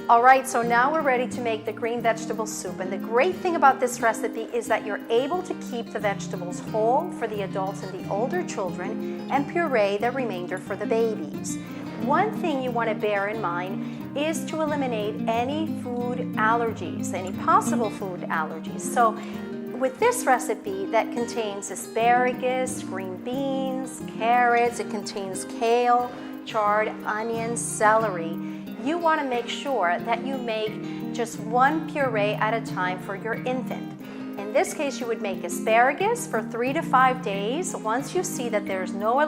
All right, so now we're ready to make the green vegetable soup. And the great thing about this recipe is that you're able to keep the vegetables whole for the adults and the older children and puree the remainder for the babies. One thing you want to bear in mind is to eliminate any food allergies, any possible food allergies. So with this recipe that contains asparagus, green beans, carrots, it contains kale, chard, onions, celery, you want to make sure that you make just one puree at a time for your infant. In this case, you would make asparagus for 3 to 5 days. Once you see that there's no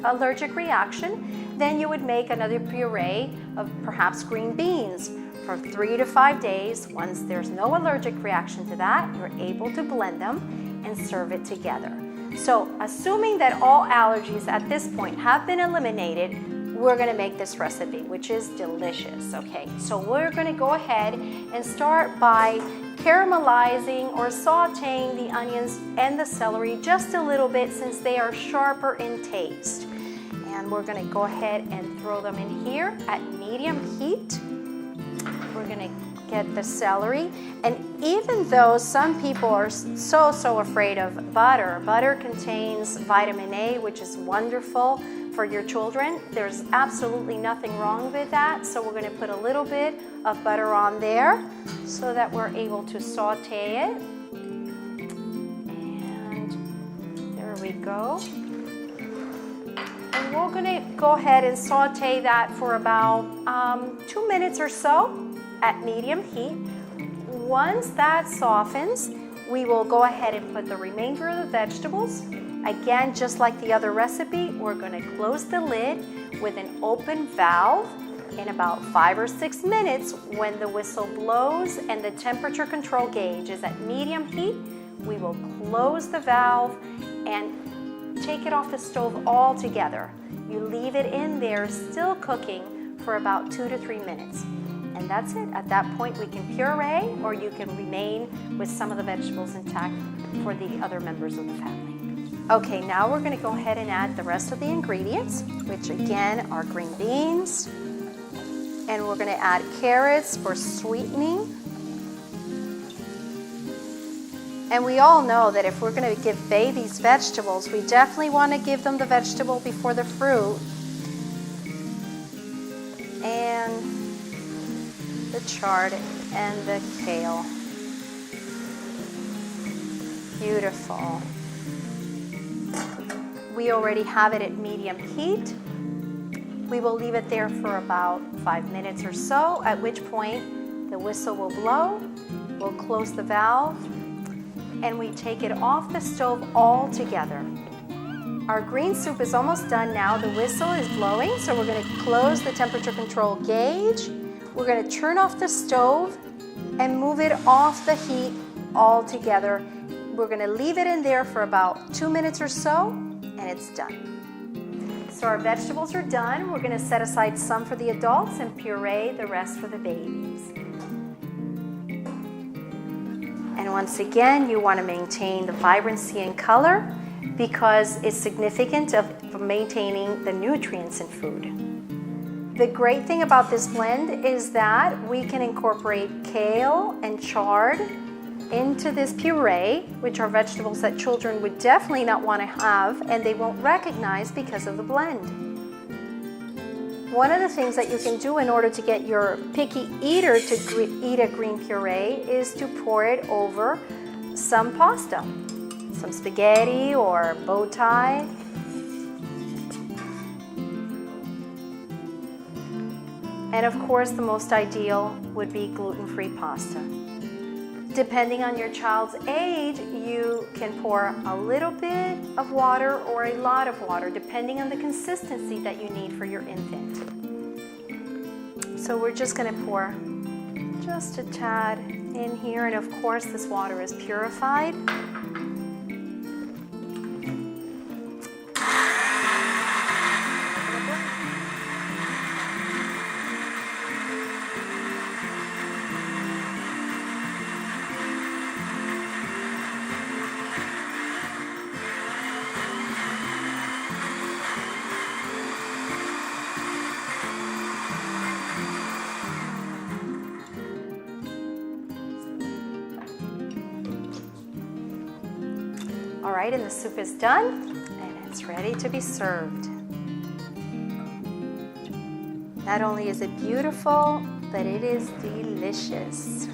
allergic reaction, then you would make another puree of perhaps green beans for 3 to 5 days. Once there's no allergic reaction to that, you're able to blend them and serve it together. So assuming that all allergies at this point have been eliminated, we're going to make this recipe, which is delicious. Okay, so we're going to go ahead and start by caramelizing or sauteing the onions and the celery just a little bit since they are sharper in taste. And we're going to go ahead and throw them in here at medium heat. We're going to get the celery. And even though some people are so afraid of butter, butter contains vitamin A, which is wonderful for your children. There's absolutely nothing wrong with that. So we're going to put a little bit of butter on there so that we're able to saute it. And there we go. And we're going to go ahead and saute that for about 2 minutes or so at medium heat. Once that softens, we will go ahead and put the remainder of the vegetables. Again, just like the other recipe, we're going to close the lid with an open valve. In about 5 or 6 minutes, when the whistle blows and the temperature control gauge is at medium heat, we will close the valve and take it off the stove altogether. You leave it in there still cooking for about 2 to 3 minutes. And that's it. At that point, we can puree, or you can remain with some of the vegetables intact for the other members of the family. Okay, now we're going to go ahead and add the rest of the ingredients, which again are green beans. And we're going to add carrots for sweetening. And we all know that if we're going to give babies vegetables, we definitely want to give them the vegetable before the fruit. And the chard and the kale. Beautiful. We already have it at medium heat. We will leave it there for about 5 minutes or so, at which point the whistle will blow, we'll close the valve, and we take it off the stove altogether. Our green soup is almost done now. The whistle is blowing, so we're going to close the temperature control gauge. We're going to turn off the stove and move it off the heat altogether. We're going to leave it in there for about 2 minutes or so, and it's done. So our vegetables are done. We're going to set aside some for the adults and puree the rest for the babies. And once again, you want to maintain the vibrancy and color because it's significant of maintaining the nutrients in food. The great thing about this blend is that we can incorporate kale and chard into this puree, which are vegetables that children would definitely not want to have and they won't recognize because of the blend. One of the things that you can do in order to get your picky eater to eat a green puree is to pour it over some pasta, some spaghetti or bow tie. And of course, the most ideal would be gluten-free pasta. Depending on your child's age, you can pour a little bit of water or a lot of water, depending on the consistency that you need for your infant. So we're just going to pour just a tad in here, and of course this water is purified. right, and the soup is done, and it's ready to be served. Not only is it beautiful, but it is delicious.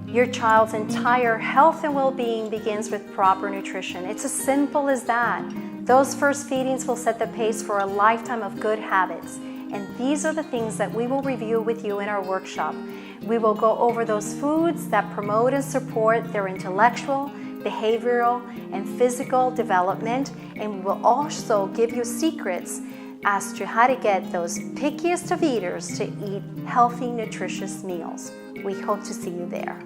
Your child's entire health and well-being begins with proper nutrition. It's as simple as that. Those first feedings will set the pace for a lifetime of good habits. And these are the things that we will review with you in our workshop. We will go over those foods that promote and support their intellectual, behavioral, and physical development. And we will also give you secrets as to how to get those pickiest of eaters to eat healthy, nutritious meals. We hope to see you there.